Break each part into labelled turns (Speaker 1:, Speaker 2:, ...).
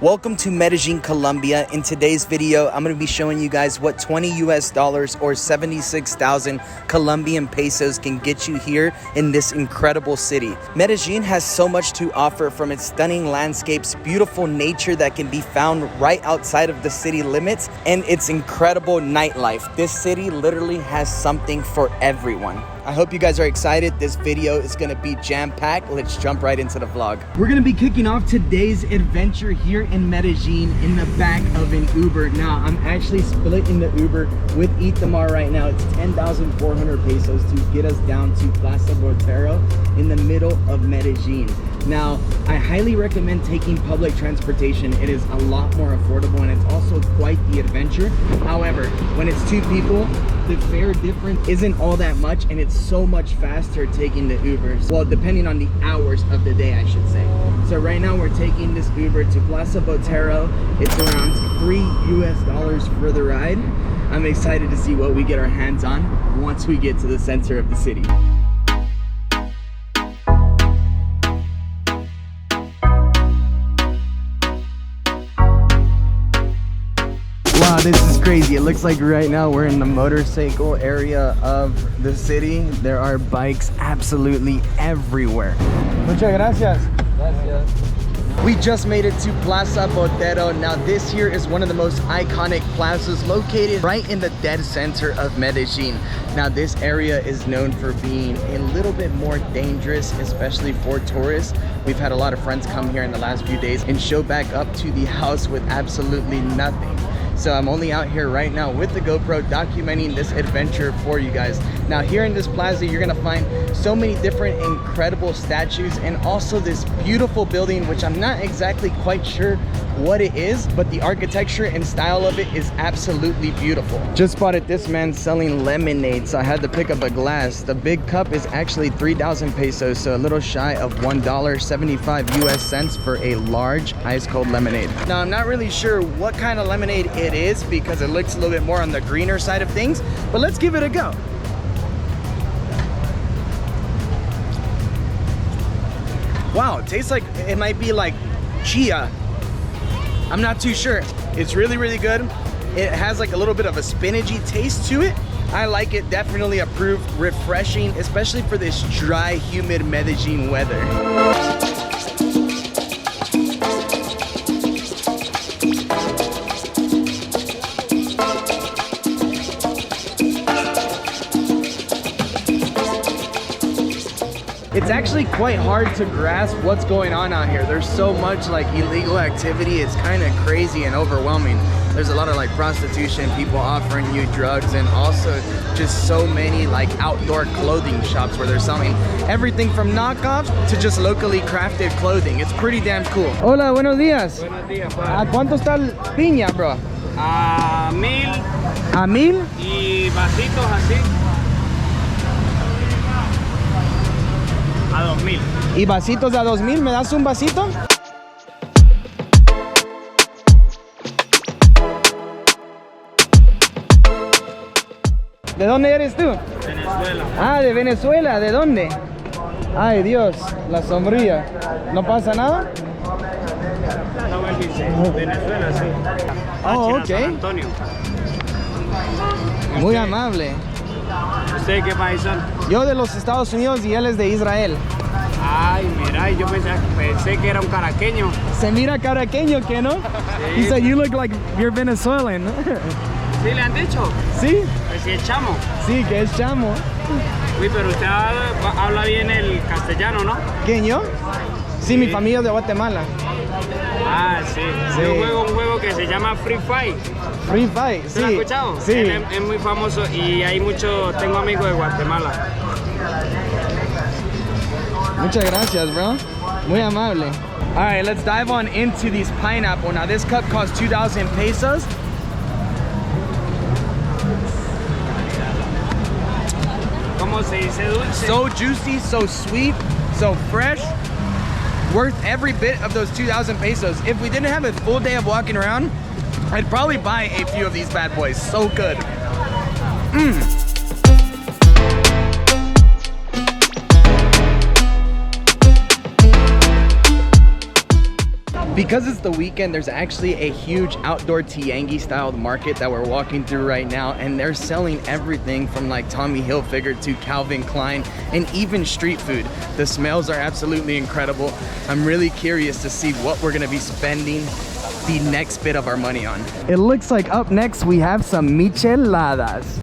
Speaker 1: Welcome to Medellin, Colombia. In today's video, I'm going to be showing you guys what $20 US or 76,000 Colombian pesos can get you here in this incredible city. Medellin has so much to offer, from its stunning landscapes, beautiful nature that can be found right outside of the city limits, and its incredible nightlife. This city literally has something for everyone. I hope you guys are excited. This video is going to be jam-packed. Let's jump right into the vlog. We're going to be kicking off today's adventure here in Medellin in the back of an Uber. Now, I'm actually splitting the Uber with Itamar right now. It's 10,400 pesos to get us down to Plaza Botero in the middle of Medellin. Now, I highly recommend taking public transportation. It is a lot more affordable and it's also quite the adventure. However, when it's two people, the fare difference isn't all that much, and it's so much faster taking the Ubers. Well, depending on the hours of the day, I should say. So right now we're taking this Uber to Plaza Botero. It's around $3 US for the ride. I'm excited to see what we get our hands on once we get to the center of the city. Wow, this is crazy. It looks like right now we're in the motorcycle area of the city. There are bikes absolutely everywhere. Muchas gracias. Gracias. We just made it to Plaza Botero. Now this here is one of the most iconic plazas located right in the dead center of Medellin. Now this area is known for being a little bit more dangerous, especially for tourists. We've had a lot of friends come here in the last few days and show back up to the house with absolutely nothing. So I'm only out here right now with the GoPro documenting this adventure for you guys. Now here in this plaza, you're gonna find so many different incredible statues and also this beautiful building, which I'm not exactly quite sure what it is, but the architecture and style of it is absolutely beautiful. Just spotted this man selling lemonade, so I had to pick up a glass. The big cup is actually 3,000 pesos, so a little shy of $1.75 US cents for a large ice cold lemonade. Now I'm not really sure what kind of lemonade it is because it looks a little bit more on the greener side of things, but let's give it a go. Wow, it tastes like it might be like chia. I'm not too sure. It's really good. It has like a little bit of a spinachy taste to it. I like it. Definitely approved. Refreshing, especially for this dry, humid Medellin weather. It's actually quite hard to grasp what's going on out here. There's so much like illegal activity. It's kind of crazy and overwhelming. There's a lot of like prostitution, people offering you drugs, and also just so many like outdoor clothing shops where they're selling everything from knockoffs to just locally crafted clothing. It's pretty damn cool. Hola, buenos días.
Speaker 2: Buenos días,
Speaker 1: ¿A cuánto está el piña, bro?
Speaker 2: A 1,000.
Speaker 1: ¿A 1,000?
Speaker 2: Y vasitos así. A 2,000.
Speaker 1: ¿Y vasitos a 2,000? ¿Me das un vasito? ¿De dónde eres tú?
Speaker 2: Venezuela.
Speaker 1: Ah, de Venezuela. ¿De dónde? Ay, Dios, la sombrilla. ¿No pasa nada?
Speaker 2: No me dice. Venezuela, sí.
Speaker 1: Oh, ok.
Speaker 2: San Antonio.
Speaker 1: Muy amable.
Speaker 2: ¿Usted qué país son?
Speaker 1: Yo de los Estados Unidos y él es de Israel.
Speaker 2: Ay, mira, yo pensé que era un caraqueño.
Speaker 1: Se mira caraqueño, ¿qué no?
Speaker 2: Sí.
Speaker 1: He said, you look like you're Venezuelan.
Speaker 2: ¿Sí le han dicho?
Speaker 1: ¿Sí?
Speaker 2: Pues sí, es chamo.
Speaker 1: Sí, que es chamo.
Speaker 2: Uy, pero usted habla bien el castellano, ¿no?
Speaker 1: ¿Quién, yo? Sí, mi familia es de Guatemala.
Speaker 2: Ah, sí.
Speaker 1: Sí.
Speaker 2: Yo juego un juego que se llama Free Fight.
Speaker 1: Free Fight, sí.
Speaker 2: ¿Se lo ha escuchado?
Speaker 1: Sí.
Speaker 2: Es muy famoso y hay tengo amigos de Guatemala.
Speaker 1: Muchas gracias, bro. Muy amable. All right, let's dive on into these pineapple. Now, this cup costs 2,000 pesos.
Speaker 2: ¿Cómo se dice dulce?
Speaker 1: So juicy, so sweet, so fresh. Worth every bit of those 2,000 pesos. If we didn't have a full day of walking around, I'd probably buy a few of these bad boys. So good. Because it's the weekend, there's actually a huge outdoor Tianguis style market that we're walking through right now, and they're selling everything from like Tommy Hilfiger to Calvin Klein and even street food. The smells are absolutely incredible. I'm really curious to see what we're gonna be spending the next bit of our money on. It looks like up next we have some micheladas.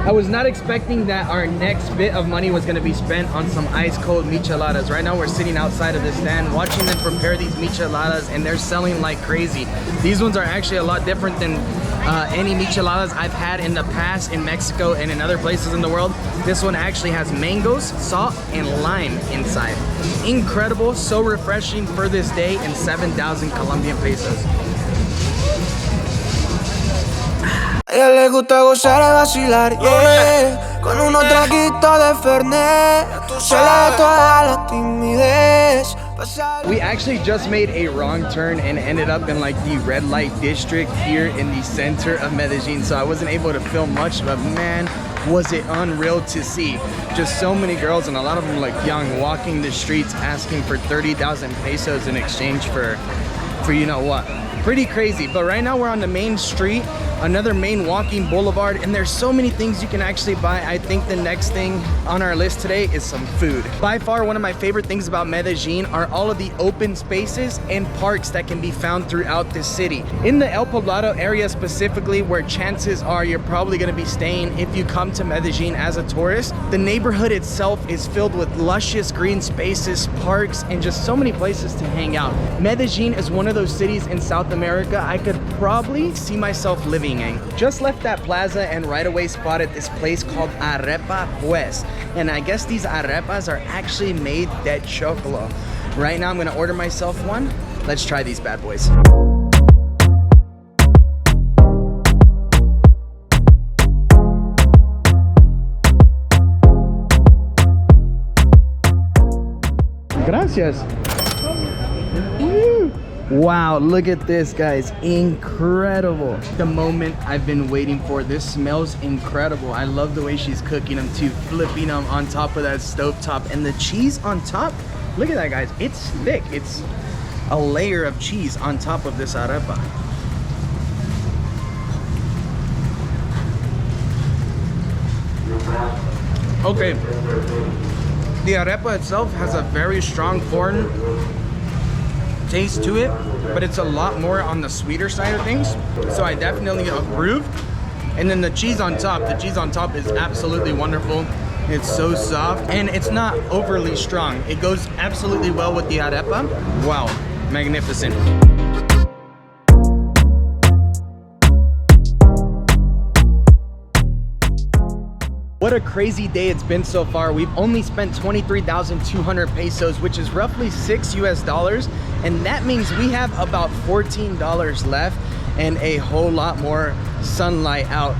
Speaker 1: I was not expecting that our next bit of money was going to be spent on some ice cold micheladas. Right now we're sitting outside of the stand watching them prepare these micheladas, and they're selling like crazy. These ones are actually a lot different than any micheladas I've had in the past in Mexico and in other places in the world. This one actually has mangoes, salt, and lime inside. Incredible, so refreshing for this day, and 7,000 Colombian pesos.
Speaker 3: A ella le gusta gozar y vacilar, yeah. Con unos traguitos de Fernet, se le da toda la timidez.
Speaker 1: We actually just made a wrong turn and ended up in like the red light district here in the center of Medellin, so I wasn't able to film much, but man, was it unreal to see. Just so many girls, and a lot of them like young, walking the streets asking for 30,000 pesos in exchange for you know what. Pretty crazy. But right now we're on the main street, another main walking boulevard, and there's so many things you can actually buy. I think the next thing on our list today is some food. By far, one of my favorite things about Medellin are all of the open spaces and parks that can be found throughout this city. In the El Poblado area specifically, where chances are you're probably going to be staying if you come to Medellin as a tourist, the neighborhood itself is filled with luscious green spaces, parks, and just so many places to hang out. Medellin is one of those cities in South America I could probably see myself living in. Just left that plaza and right away spotted this place called Arepa Pues, and I guess these arepas are actually made de chocolo. Right now I'm gonna order myself one. Let's try these bad boys. Gracias. Woo. Wow, look at this, guys. Incredible. The moment I've been waiting for. This smells incredible. I love the way she's cooking them too, flipping them on top of that stovetop, and the cheese on top. Look at that, guys. It's thick. It's a layer of cheese on top of this arepa. Okay, the arepa itself has a very strong foreign taste to it, but it's a lot more on the sweeter side of things, so I definitely approve. And then the cheese on top is absolutely wonderful. It's so soft and it's not overly strong. It goes absolutely well with the arepa. Wow, magnificent. What a crazy day it's been so far. We've only spent 23,200 pesos, which is roughly $6 US, and that means we have about $14 left and a whole lot more sunlight out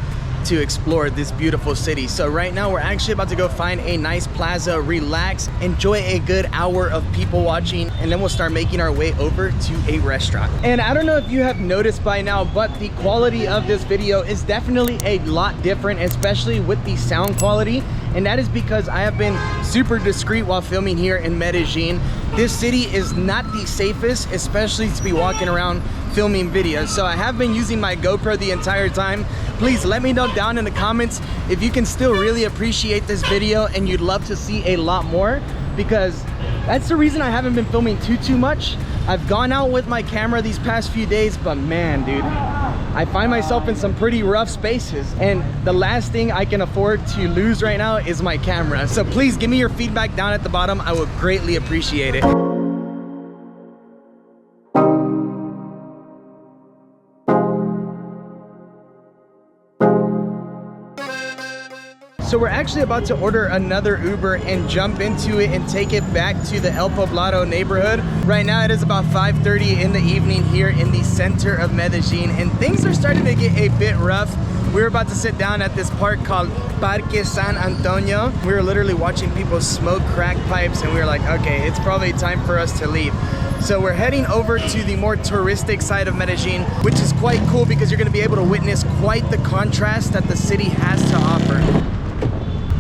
Speaker 1: to explore this beautiful city. So right now we're actually about to go find a nice plaza, relax, enjoy a good hour of people watching, and then we'll start making our way over to a restaurant. And I don't know if you have noticed by now, but the quality of this video is definitely a lot different, especially with the sound quality. And that is because I have been super discreet while filming here in Medellin. This city is not the safest, especially to be walking around filming videos. So I have been using my GoPro the entire time. Please let me know down in the comments if you can still really appreciate this video and you'd love to see a lot more, because that's the reason I haven't been filming too much. I've gone out with my camera these past few days, but man, dude, I find myself in some pretty rough spaces, and the last thing I can afford to lose right now is my camera. So please give me your feedback down at the bottom. I would greatly appreciate it. So we're actually about to order another Uber and jump into it and take it back to the El Poblado neighborhood. Right now it is about 5:30 in the evening here in the center of Medellin, and things are starting to get a bit rough. We're about to sit down at this park called Parque San Antonio. We were literally watching people smoke crack pipes, and we were like, okay, it's probably time for us to leave. So we're heading over to the more touristic side of Medellin, which is quite cool because you're gonna be able to witness quite the contrast that the city has to offer.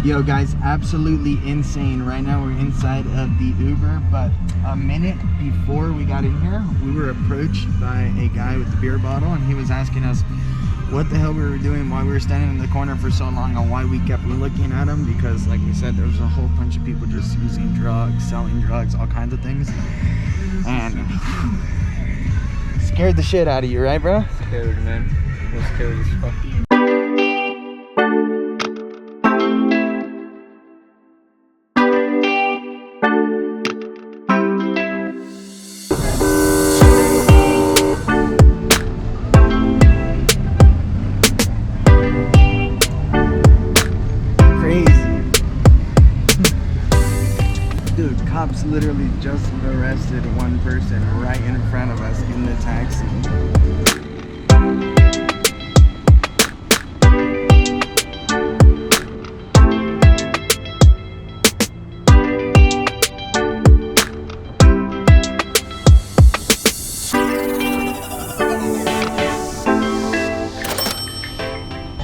Speaker 1: Yo guys, absolutely insane. Right now we're inside of the Uber, but a minute before we got in here, we were approached by a guy with the beer bottle, and he was asking us what the hell we were doing, why we were standing in the corner for so long, and why we kept looking at him, because like we said, there was a whole bunch of people just using drugs, selling drugs, all kinds of things. And scared the shit out of you, right bro?
Speaker 2: Scared, man. I was scared as fuck.
Speaker 1: Cops literally just arrested one person right in front of us in the taxi.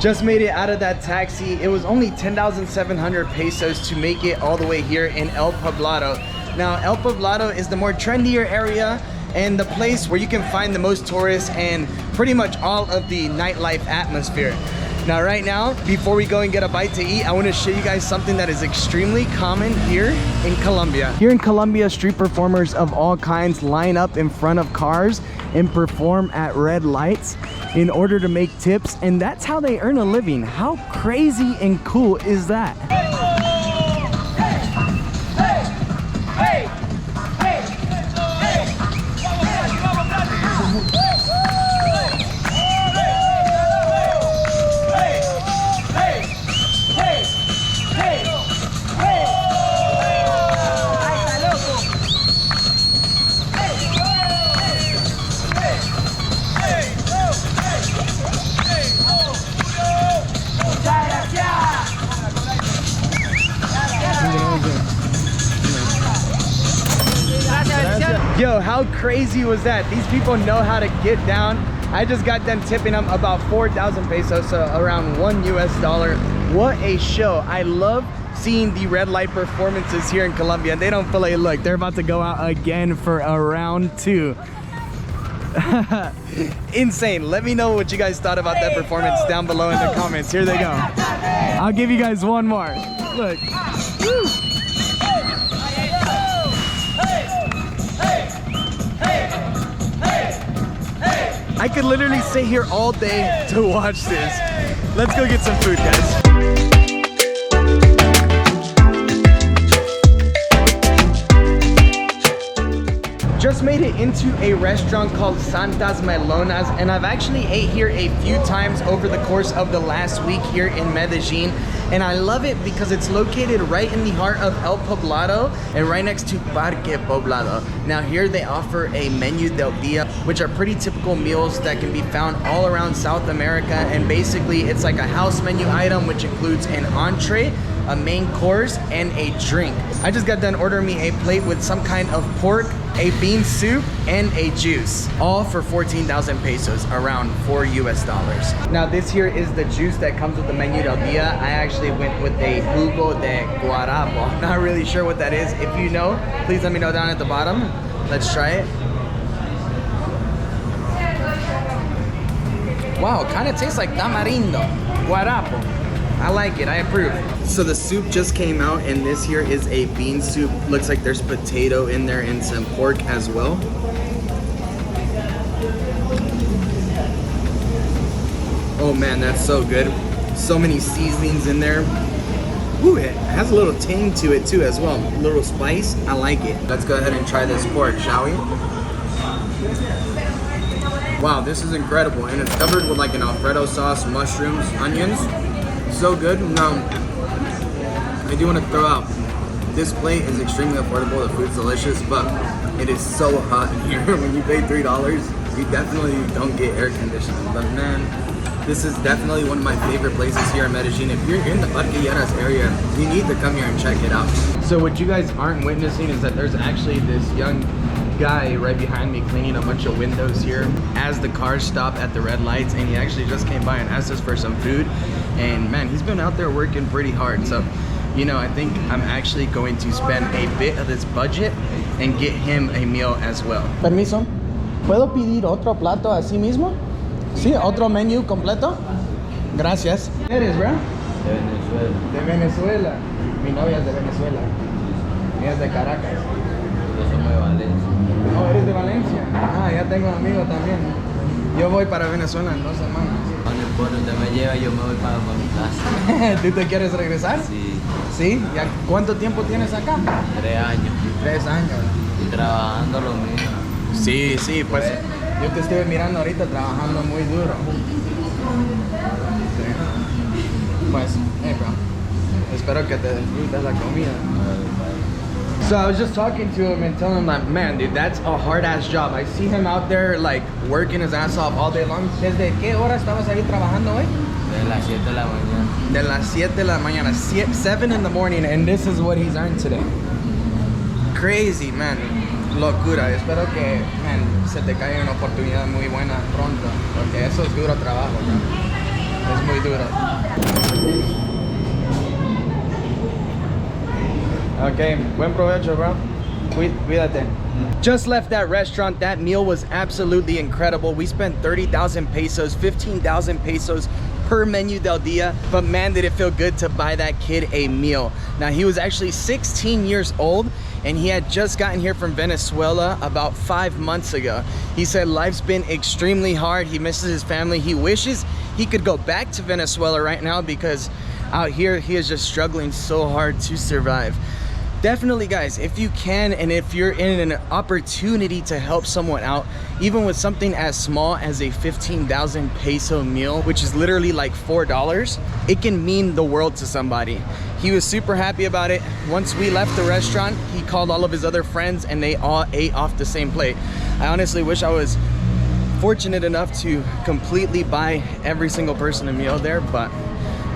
Speaker 1: Just made it out of that taxi. It was only 10,700 pesos to make it all the way here in El Poblado. Now, El Poblado is the more trendier area and the place where you can find the most tourists and pretty much all of the nightlife atmosphere. Now, right now, before we go and get a bite to eat, I want to show you guys something that is extremely common here in Colombia. Here in Colombia, street performers of all kinds line up in front of cars and perform at red lights in order to make tips, and that's how they earn a living. How crazy and cool is that? Yo, how crazy was that? These people know how to get down. I just got done tipping them about 4,000 pesos, so around $1 US. What a show. I love seeing the red light performances here in Colombia. They don't feel like, look, they're about to go out again for a round 2. Insane. Let me know what you guys thought about that performance down below in the comments. Here they go. I'll give you guys one more. Look. Woo. I could literally sit here all day to watch this. Let's go get some food, guys. Just made it into a restaurant called Santas Melonas, and I've actually ate here a few times over the course of the last week here in Medellin. And I love it because it's located right in the heart of El Poblado and right next to Parque Poblado. Now here they offer a menu del dia, which are pretty typical meals that can be found all around South America. And basically it's like a house menu item, which includes an entree, a main course, and a drink. I just got done ordering me a plate with some kind of pork, a bean soup, and a juice, all for 14,000 pesos, around $4 US. Now this here is the juice that comes with the menu del dia. I actually went with a jugo de guarapo. Not really sure what that is. If you know, please let me know down at the bottom. Let's try it. Wow, kind of tastes like tamarindo, guarapo. I like it, I approve. So the soup just came out, and this here is a bean soup. Looks like there's potato in there and some pork as well. Oh man, that's so good. So many seasonings in there. Ooh, it has a little tang to it too as well. A little spice, I like it. Let's go ahead and try this pork, shall we? Wow, this is incredible. And it's covered with like an Alfredo sauce, mushrooms, onions. So good. Now, I do want to throw out, this plate is extremely affordable, the food's delicious, but it is so hot in here. When you pay $3, you definitely don't get air conditioning. But man, this is definitely one of my favorite places here in Medellin. If you're in the Parquilleras area, you need to come here and check it out. So what you guys aren't witnessing is that there's actually this young guy right behind me cleaning a bunch of windows here as the cars stop at the red lights, and he actually just came by and asked us for some food. And man, he's been out there working pretty hard. So, you know, I think I'm actually going to spend a bit of this budget and get him a meal as well. Permiso, ¿puedo pedir otro plato así mismo? Sí, otro menú completo. Gracias. ¿Quién eres, bro?
Speaker 4: De Venezuela.
Speaker 1: De Venezuela. Mi novia es de Venezuela. Ella es de Caracas.
Speaker 4: Yo soy de Valencia.
Speaker 1: Oh, eres de Valencia. Ah, ya tengo un amigo también. Yo voy para Venezuela en 2 semanas.
Speaker 4: Cuando el pueblo te me lleva, yo me voy para mi casa.
Speaker 1: ¿Tú te quieres regresar?
Speaker 4: Sí,
Speaker 1: ¿Sí? ¿Ya cuánto tiempo tienes acá?
Speaker 4: 3 años.
Speaker 1: 3 años.
Speaker 4: Y trabajando lo mismo.
Speaker 1: Sí, sí, pues yo te estuve mirando ahorita trabajando muy duro. Sí. Pues, hey bro, espero que te disfrutes la comida. So I was just talking to him and telling him like, man, dude, that's a hard ass job. I see him out there like working his ass off all day long. ¿Desde qué hora estabas ahí trabajando hoy?
Speaker 4: De las 7 de la mañana.
Speaker 1: De las 7 de la mañana, 7 in the morning, and this is what he's earned today. Crazy, man. Locura. Espero que, man, se te caiga una oportunidad muy buena pronto, porque eso es duro trabajo, man. Es muy duro. Okay, buen provecho, bro. Cuídate. Just left that restaurant. That meal was absolutely incredible. We spent 30,000 pesos, 15,000 pesos per menu del dia, but man, did it feel good to buy that kid a meal. Now, he was actually 16 years old, and he had just gotten here from Venezuela about 5 months ago. He said life's been extremely hard. He misses his family. He wishes he could go back to Venezuela right now, because out here he is just struggling so hard to survive. Definitely, guys, if you can, and if you're in an opportunity to help someone out, even with something as small as a 15,000 peso meal, which is literally like $4, it can mean the world to somebody. He was super happy about it. Once we left the restaurant, he called all of his other friends and they all ate off the same plate. I honestly wish I was fortunate enough to completely buy every single person a meal there, but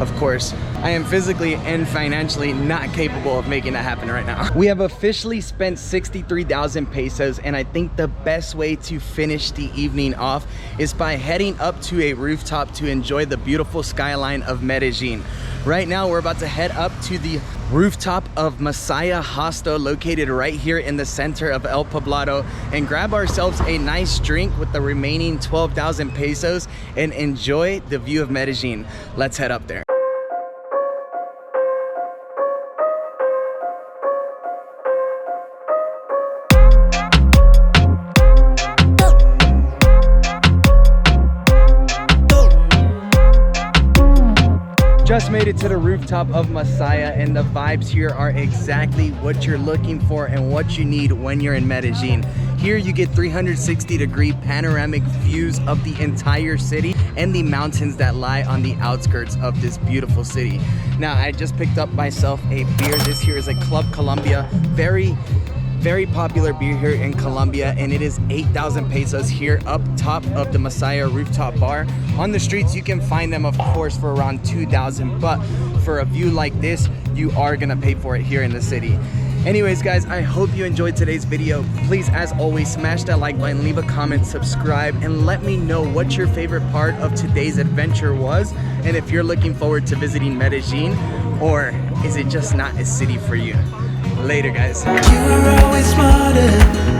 Speaker 1: of course, I am physically and financially not capable of making that happen right now. We have officially spent 63,000 pesos, and I think the best way to finish the evening off is by heading up to a rooftop to enjoy the beautiful skyline of Medellin. Right now, we're about to head up to the rooftop of Messiah Hostel, located right here in the center of El Poblado, and grab ourselves a nice drink with the remaining 12,000 pesos and enjoy the view of Medellin. Let's head up there. Just made it to the rooftop of Messiah, and the vibes here are exactly what you're looking for and what you need when you're in Medellin. Here you get 360-degree panoramic views of the entire city and the mountains that lie on the outskirts of this beautiful city. Now, I just picked up myself a beer. This here is a Club Colombia, very popular beer here in Colombia, and it is 8,000 pesos here up top of the Messiah rooftop bar. On the streets, you can find them, of course, for around 2,000, but for a view like this, you are gonna pay for it here in the city. Anyways, guys, I hope you enjoyed today's video. Please, as always, smash that like button, leave a comment, subscribe, and let me know what your favorite part of today's adventure was, and if you're looking forward to visiting Medellin, or is it just not a city for you? Later, guys.
Speaker 3: You were always smarter.